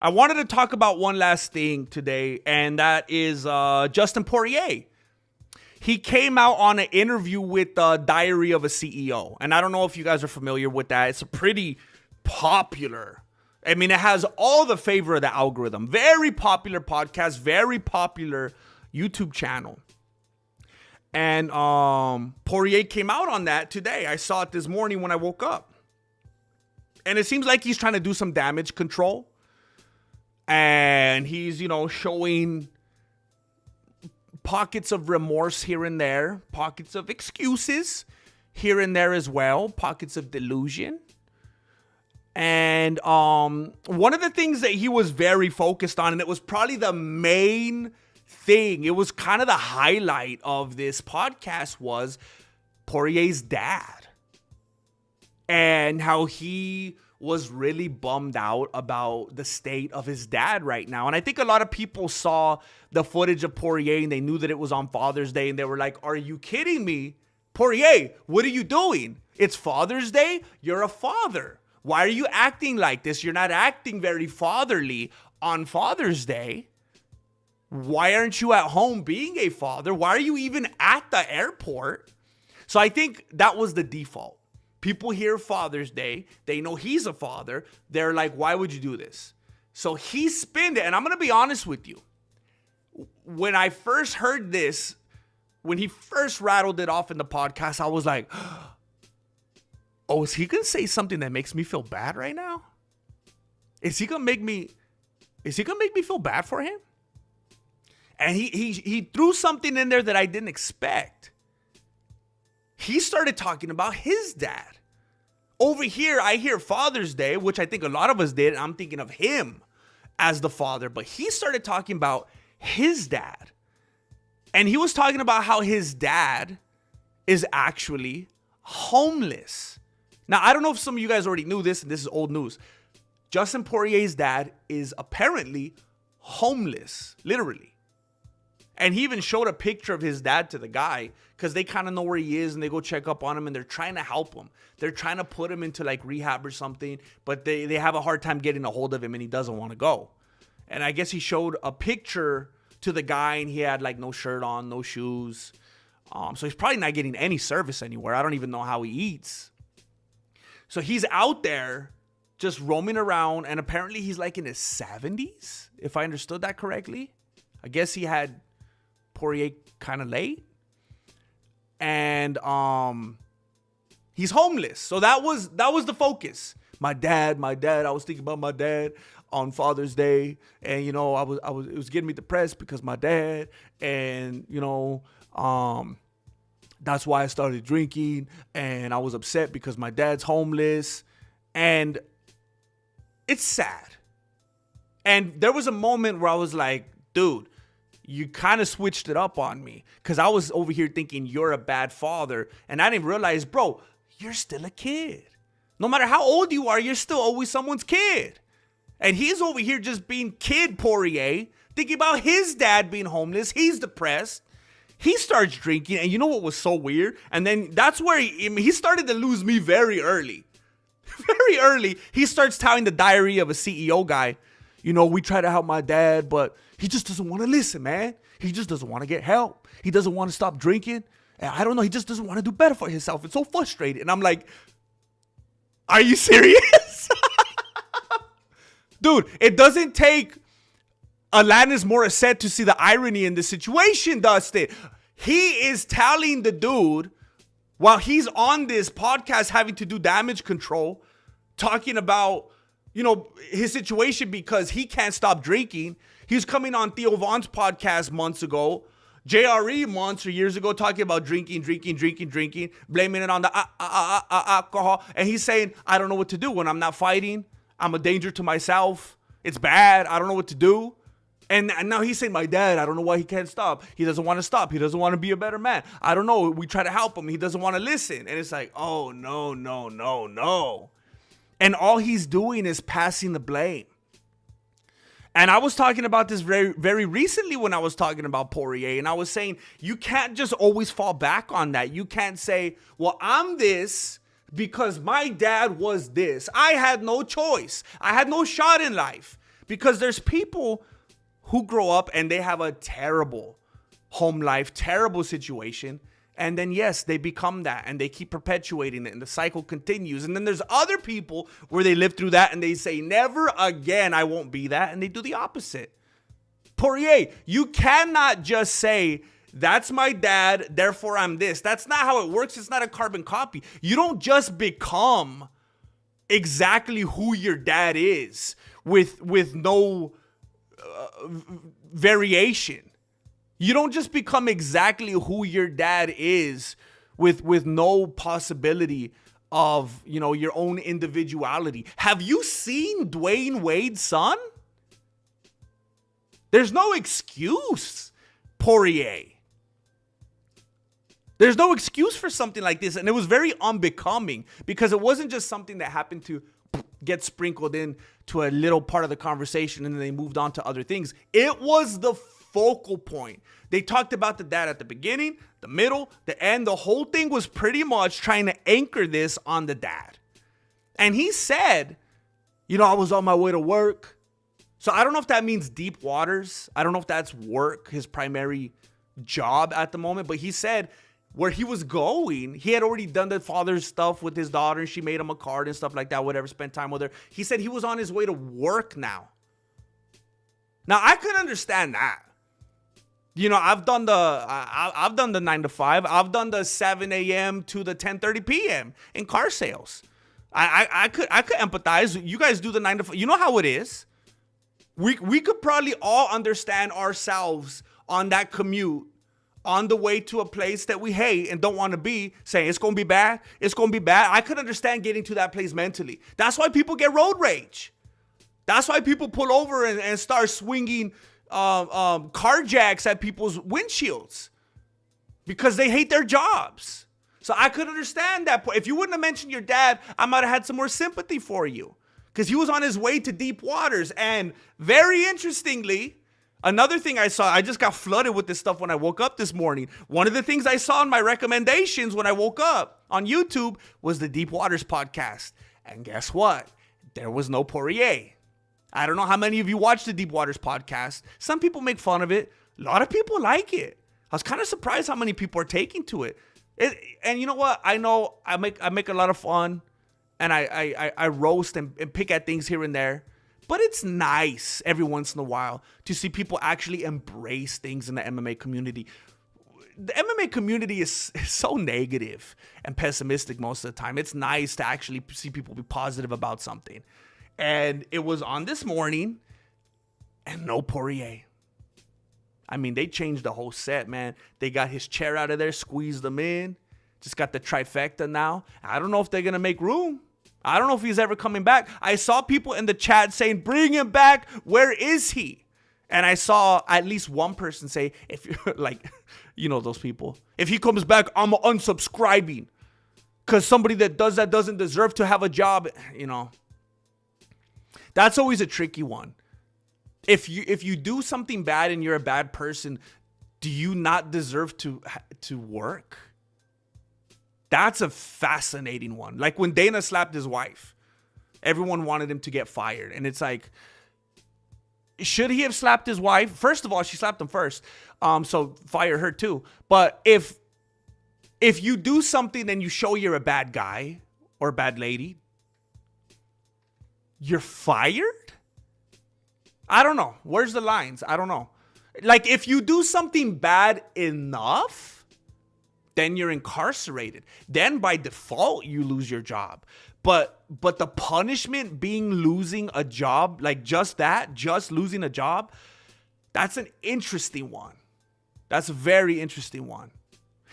I wanted to talk about one last thing today, and that is Dustin Poirier. He came out on an interview with Diary of a CEO. And I don't know if you guys are familiar with that. It's a pretty popular, I mean, it has all the favor of the algorithm. Very popular podcast, very popular YouTube channel. And Poirier came out on that today. I saw it this morning when I woke up. And it seems like he's trying to do some damage control. And he's, showing pockets of remorse here and there, pockets of excuses here and there as well, pockets of delusion. And one of the things that he was very focused on, and it was probably the main thing, it was kind of the highlight of this podcast, was Poirier's dad. And how he was really bummed out about the state of his dad right now. And I think a lot of people saw the footage of Poirier and they knew that it was on Father's Day and they were like, are you kidding me? Poirier, what are you doing? It's Father's Day? You're a father. Why are you acting like this? You're not acting very fatherly on Father's Day. Why aren't you at home being a father? Why are you even at the airport? So I think that was the default. People hear Father's Day. They know he's a father. They're like, why would you do this? So he spinned it. And I'm going to be honest with you. When I first heard this, when he first rattled it off in the podcast, I was like, oh, is he going to say something that makes me feel bad right now? Is he going to make me feel bad for him? And he threw something in there that I didn't expect. He started talking about his dad. Over here, I hear Father's Day, which I think a lot of us did. And I'm thinking of him as the father. But he started talking about his dad. And he was talking about how his dad is actually homeless. Now, I don't know if some of you guys already knew this, and this is old news. Dustin Poirier's dad is apparently homeless, literally. And he even showed a picture of his dad to the guy because they kind of know where he is and they go check up on him and they're trying to help him. They're trying to put him into like rehab or something, but they have a hard time getting a hold of him and he doesn't want to go. And I guess he showed a picture to the guy and he had like no shirt on, no shoes. So he's probably not getting any service anywhere. I don't even know how he eats. So he's out there just roaming around, and apparently he's like in his 70s, if I understood that correctly. I guess he had Poirier kind of late. And he's homeless. So that was the focus. My dad, I was thinking about my dad on Father's Day, and it was getting me depressed because my dad, and that's why I started drinking, and I was upset because my dad's homeless, and it's sad. And there was a moment where I was like, dude, you kind of switched it up on me, because I was over here thinking you're a bad father, and I didn't realize, bro, you're still a kid. No matter how old you are, you're still always someone's kid. And he's over here just being kid Poirier, thinking about his dad being homeless. He's depressed. He starts drinking, and you know what was so weird? And then that's where he started to lose me very early. Very early, he starts telling the Diary of a CEO guy, we try to help my dad, but he just doesn't want to listen, man. He just doesn't want to get help. He doesn't want to stop drinking. And I don't know, he just doesn't want to do better for himself. It's so frustrating. And I'm like, are you serious? Dude, it doesn't take Alanis Morissette to see the irony in this situation, Dustin. He is telling the dude, while he's on this podcast having to do damage control, talking about, his situation because he can't stop drinking. He was coming on Theo Von's podcast months ago, JRE months or years ago, talking about drinking, blaming it on the alcohol. And he's saying, I don't know what to do when I'm not fighting. I'm a danger to myself. It's bad. I don't know what to do. And now he's saying, my dad, I don't know why he can't stop. He doesn't want to stop. He doesn't want to be a better man. I don't know. We try to help him. He doesn't want to listen. And it's like, oh, no. And all he's doing is passing the blame. And I was talking about this very, very recently when I was talking about Poirier. And I was saying, you can't just always fall back on that. You can't say, well, I'm this because my dad was this. I had no choice. I had no shot in life. Because there's people who grow up and they have a terrible home life, terrible situation. And then, yes, they become that and they keep perpetuating it and the cycle continues. And then there's other people where they live through that and they say, never again, I won't be that. And they do the opposite. Poirier, you cannot just say, that's my dad, therefore I'm this. That's not how it works. It's not a carbon copy. You don't just become exactly who your dad is with no variation. You don't just become exactly who your dad is with no possibility of, your own individuality. Have you seen Dwayne Wade's son? There's no excuse, Poirier. There's no excuse for something like this. And it was very unbecoming because it wasn't just something that happened to get sprinkled in to a little part of the conversation and then they moved on to other things. It was the focal point. They talked about the dad at the beginning, the middle, the end. The whole thing was pretty much trying to anchor this on the dad. And he said, I was on my way to work. So I don't know if that means deep waters. I don't know if that's work, his primary job at the moment. But he said where he was going, he had already done the father's stuff with his daughter and she made him a card and stuff like that, whatever, spent time with her. He said he was on his way to work now. Now, I could understand that. I've done the 9 to 5. I've done the 7 a.m. to the 10:30 p.m. in car sales. I could empathize. You guys do the 9 to 5. You know how it is. We could probably all understand ourselves on that commute on the way to a place that we hate and don't want to be, saying it's going to be bad. It's going to be bad. I could understand getting to that place mentally. That's why people get road rage. That's why people pull over and start swinging car jacks at people's windshields because they hate their jobs. So I could understand that. If you wouldn't have mentioned your dad, I might have had some more sympathy for you because he was on his way to deep waters. And very interestingly, another thing I saw, I just got flooded with this stuff when I woke up this morning. One of the things I saw in my recommendations when I woke up on YouTube was the Deep Waters podcast. And guess what? There was no Poirier. I don't know how many of you watch the Deep Waters podcast. Some people make fun of it. A lot of people like it. I was kind of surprised how many people are taking to it. And you know what? I know I make a lot of fun and I roast and pick at things here and there. But it's nice every once in a while to see people actually embrace things in the MMA community. The MMA community is so negative and pessimistic most of the time. It's nice to actually see people be positive about something. And it was on this morning and no Poirier. I mean, they changed the whole set, man. They got his chair out of there, squeezed him in. Just got the trifecta now. I don't know if they're going to make room. I don't know if he's ever coming back. I saw people in the chat saying, bring him back. Where is he? And I saw at least one person say, if you're like, those people. If he comes back, I'm unsubscribing. Because somebody that does that doesn't deserve to have a job, That's always a tricky one. If you do something bad and you're a bad person, do you not deserve to work? That's a fascinating one. Like when Dana slapped his wife, everyone wanted him to get fired. And it's like, should he have slapped his wife? First of all, she slapped him first. So fire her too. But if you do something and you show you're a bad guy or a bad lady, you're fired? I don't know. Where's the lines? I don't know. Like if you do something bad enough, then you're incarcerated. Then by default, you lose your job. But the punishment being losing a job, like just losing a job, that's an interesting one. That's a very interesting one.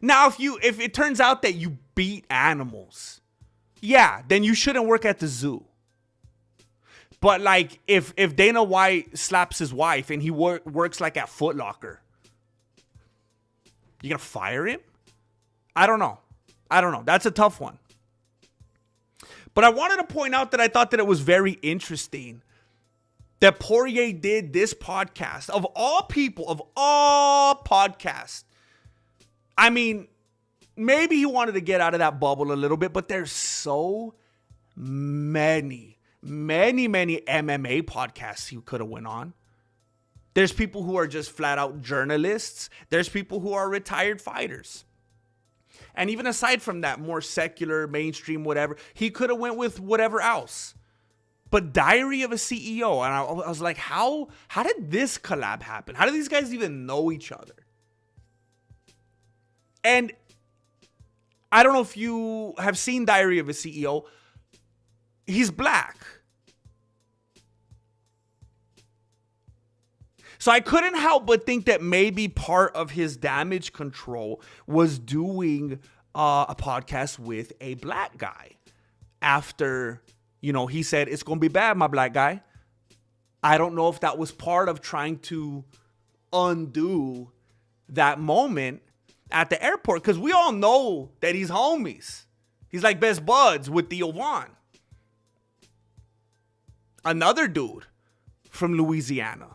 Now, if it turns out that you beat animals, yeah, then you shouldn't work at the zoo. But like if Dana White slaps his wife and he works like at Foot Locker, you gonna fire him? I don't know. That's a tough one. But I wanted to point out that I thought that it was very interesting that Poirier did this podcast. Of all people, of all podcasts. I mean, maybe he wanted to get out of that bubble a little bit, but there's so many many MMA podcasts he could have went on. There's people who are just flat out journalists. There's people who are retired fighters. And even aside from that, more secular, mainstream, whatever, he could have went with whatever else. But Diary of a CEO, and I was like, how did this collab happen? How do these guys even know each other? And I don't know if you have seen Diary of a CEO. He's black. So I couldn't help but think that maybe part of his damage control was doing a podcast with a black guy. After, he said, it's going to be bad, my black guy. I don't know if that was part of trying to undo that moment at the airport. Because we all know that he's homies. He's like best buds with Theo Von. Another dude from Louisiana.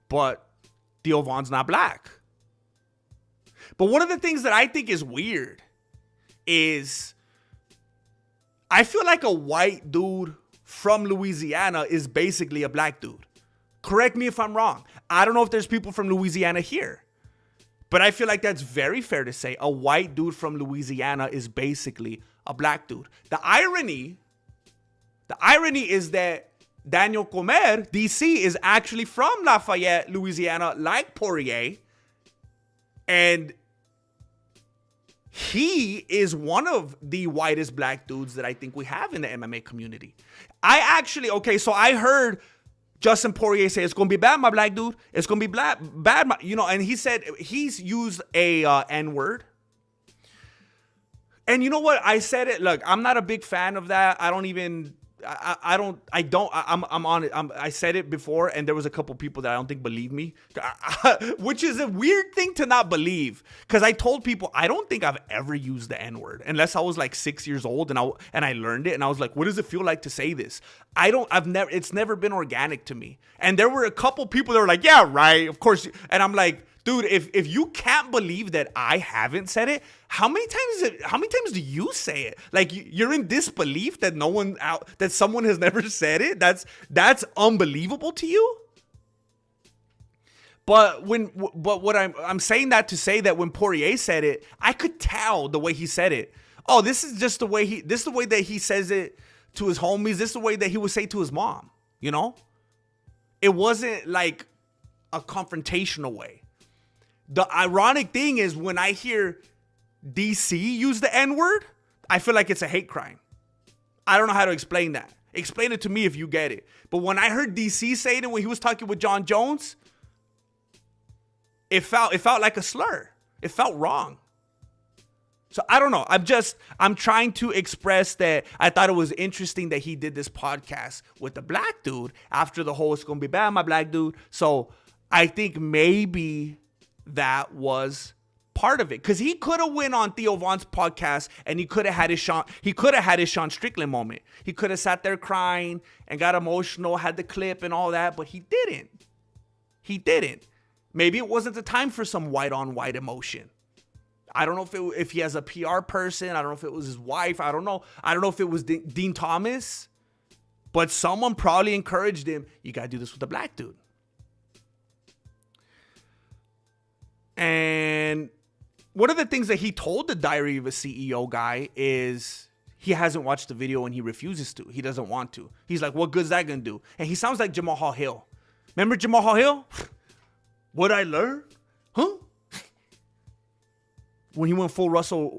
But Theo Von's not black. But one of the things that I think is weird is I feel like a white dude from Louisiana is basically a black dude. Correct me if I'm wrong. I don't know if there's people from Louisiana here. But I feel like that's very fair to say. A white dude from Louisiana is basically a black dude. The irony is that Daniel Comer, DC, is actually from Lafayette, Louisiana, like Poirier. And he is one of the whitest black dudes that I think we have in the MMA community. So I heard Dustin Poirier say, it's going to be bad, my black dude. It's going to be bad, and he said he's used a N-word. And you know what? I said it. Look, I'm not a big fan of that. I'm on it. I said it before, and there was a couple people that I don't think believe me, which is a weird thing to not believe. Because I told people I don't think I've ever used the N-word unless I was like 6 years old and I learned it, and I was like, what does it feel like to say this? It's never been organic to me. And there were a couple people that were like, yeah, right, of course. And I'm like, dude, if you can't believe that I haven't said it, how many times do you say it? Like, you're in disbelief that that someone has never said it? That's unbelievable to you? But what I'm saying that to say that when Poirier said it, I could tell the way he said it. Oh, this is the way that he says it to his homies. This is the way that he would say to his mom, It wasn't like a confrontational way. The ironic thing is when I hear DC use the N-word, I feel like it's a hate crime. I don't know how to explain that. Explain it to me if you get it. But when I heard DC say it when he was talking with John Jones, it felt like a slur. It felt wrong. So I don't know. I'm trying to express that I thought it was interesting that he did this podcast with the black dude after the whole "it's gonna be bad, my black dude." So I think maybe that was part of it, because he could have went on Theo Von's podcast and he could have had his Sean Strickland moment. He could have sat there crying and got emotional, had the clip and all that, but he didn't. Maybe it wasn't the time for some white on white emotion. I don't know if he has a PR person. I don't know if it was his wife. I don't know if it was Dean Thomas, but someone probably encouraged him. You got to do this with a black dude. And one of the things that he told the Diary of a CEO guy is he hasn't watched the video and he refuses to. He doesn't want to. He's like, what good's that going to do? And he sounds like Jamal Hill. Remember Jamal Hill? What'd I learn? Huh? When he went full Russell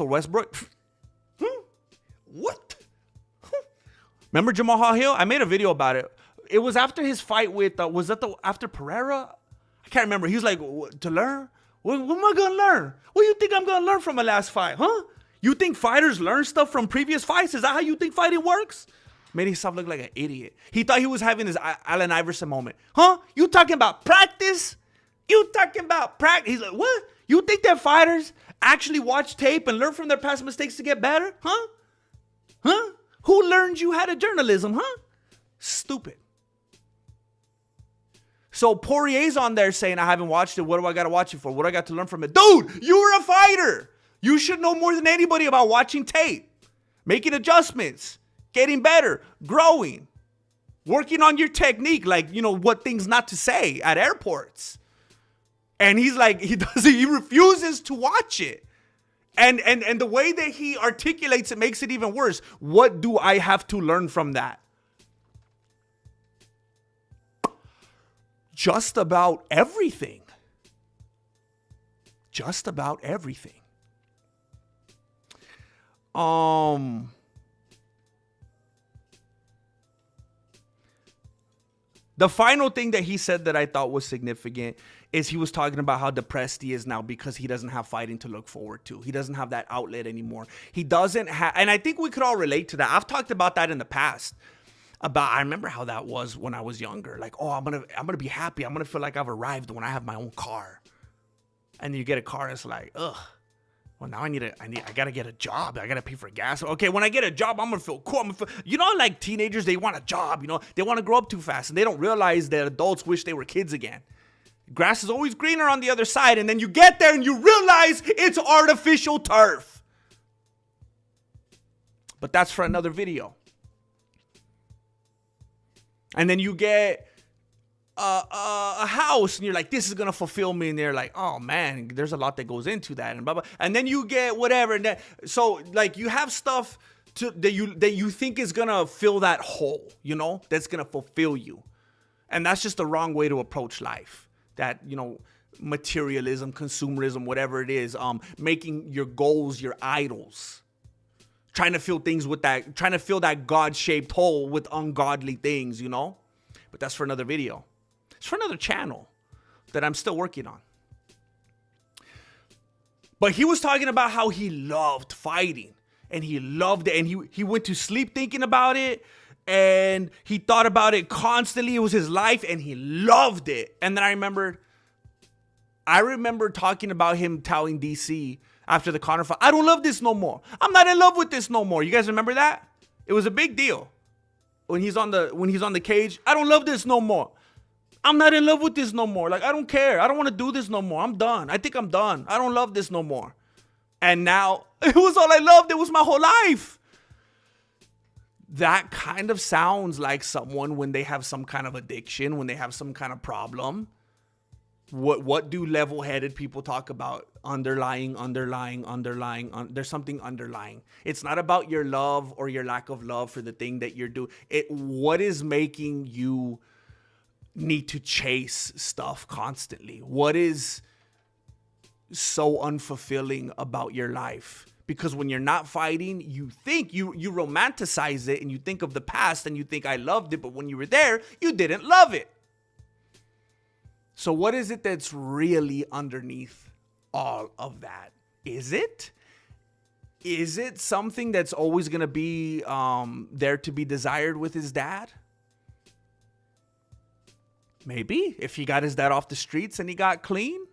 Westbrook? What? Remember Jamal Hill? I made a video about it. It was after his fight with, after Pereira? I can't remember. He was like, to learn? What am I going to learn? What do you think I'm going to learn from my last fight? Huh? You think fighters learn stuff from previous fights? Is that how you think fighting works? Made himself look like an idiot. He thought he was having his Allen Iverson moment. Huh? You talking about practice? You talking about practice? He's like, what? You think that fighters actually watch tape and learn from their past mistakes to get better? Huh? Huh? Who learned you how to journalism? Huh? Stupid. So Poirier's on there saying, I haven't watched it. What do I got to watch it for? What do I got to learn from it? Dude, you're a fighter. You should know more than anybody about watching tape, making adjustments. getting better, growing, working on your technique, like, you know, what things not to say at airports. And he's like, he refuses to watch it. And the way that he articulates it makes it even worse. What do I have to learn from that? Just about everything. Just about everything. The final thing that he said that I thought was significant is he was talking about how depressed he is now because he doesn't have fighting to look forward to. He doesn't have that outlet anymore. He doesn't have, and I think we could all relate to that. I've talked about that in the past. I remember how that was when I was younger. Like, oh, I'm gonna be happy. I'm gonna feel like I've arrived when I have my own car. And you get a car, it's like, ugh. Well, now I gotta get a job. I gotta pay for gas. Okay, when I get a job, I'm gonna feel cool. You know, like teenagers, they want a job. You know, they want to grow up too fast, and they don't realize that adults wish they were kids again. Grass is always greener on the other side, and then you get there and you realize it's artificial turf. But that's for another video. And then you get a house, and you're like, this is gonna fulfill me, and they're like, oh man, there's a lot that goes into that, and blah blah. And then you get whatever, and so like you have stuff that you think is gonna fill that hole, you know, that's gonna fulfill you, and that's just the wrong way to approach life. That, you know, materialism, consumerism, whatever it is, making your goals your idols. Trying to fill things with that, trying to fill that God-shaped hole with ungodly things, you know? But that's for another video. It's for another channel that I'm still working on. But he was talking about how he loved fighting. And he loved it. And he went to sleep thinking about it. And he thought about it constantly. It was his life. And he loved it. And then I remember talking about him telling DC after the Conor fight, I don't love this no more. I'm not in love with this no more. You guys remember that? It was a big deal. When he's on the cage, I don't love this no more. I'm not in love with this no more. Like, I don't care. I don't want to do this no more. I'm done. I think I'm done. I don't love this no more. And now, it was all I loved. It was my whole life. That kind of sounds like someone when they have some kind of addiction, when they have some kind of problem. What do level-headed people talk about? Underlying. There's something underlying. It's not about your love or your lack of love for the thing that you're doing. What is making you need to chase stuff constantly? What is so unfulfilling about your life? Because when you're not fighting, you think you romanticize it, and you think of the past and you think, I loved it, but when you were there, you didn't love it. So what is it that's really underneath all of that? Is it something that's always going to be there to be desired with his dad? Maybe if he got his dad off the streets and he got clean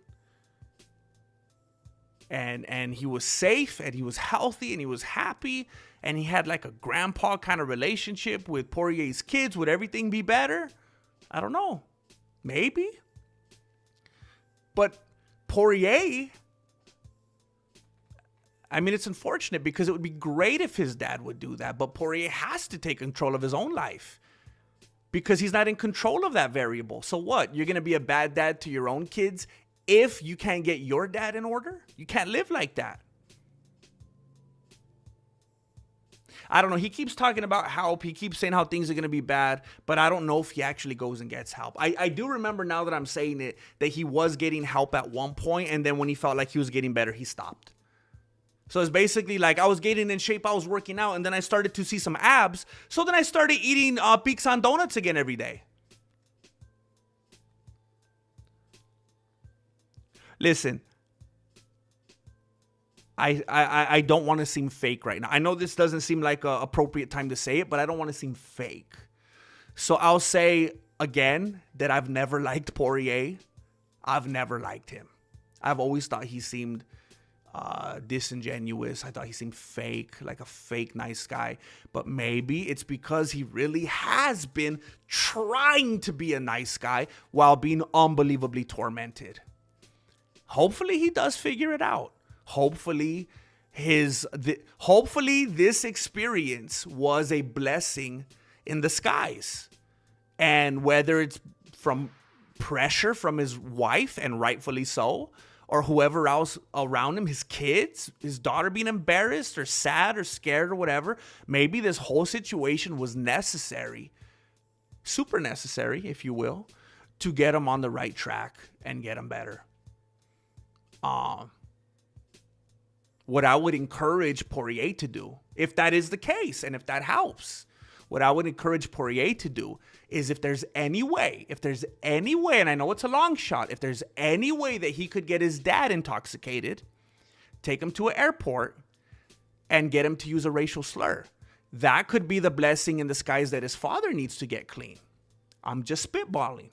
and he was safe and he was healthy and he was happy and he had like a grandpa kind of relationship with Poirier's kids, would everything be better? I don't know. Maybe. But Poirier, I mean, it's unfortunate because it would be great if his dad would do that. But Poirier has to take control of his own life because he's not in control of that variable. So what? You're going to be a bad dad to your own kids if you can't get your dad in order? You can't live like that. I don't know. He keeps talking about help. He keeps saying how things are going to be bad, but I don't know if he actually goes and gets help. I do remember now that I'm saying it, that he was getting help at one point, and then when he felt like he was getting better, he stopped. So it's basically like I was getting in shape, I was working out, and then I started to see some abs. So then I started eating pizza and donuts again every day. Listen. I don't want to seem fake right now. I know this doesn't seem like an appropriate time to say it, but I don't want to seem fake. So I'll say again that I've never liked Poirier. I've never liked him. I've always thought he seemed disingenuous. I thought he seemed fake, like a fake nice guy. But maybe it's because he really has been trying to be a nice guy while being unbelievably tormented. Hopefully he does figure it out. Hopefully hopefully this experience was a blessing in disguise. And whether it's from pressure from his wife, and rightfully so, or whoever else around him, his kids, his daughter being embarrassed or sad or scared or whatever, maybe this whole situation was necessary, super necessary, if you will, to get him on the right track and get him better. What I would encourage Poirier to do, if that is the case and if that helps, what I would encourage Poirier to do is if there's any way, and I know it's a long shot, if there's any way that he could get his dad intoxicated, take him to an airport and get him to use a racial slur. That could be the blessing in disguise that his father needs to get clean. I'm just spitballing.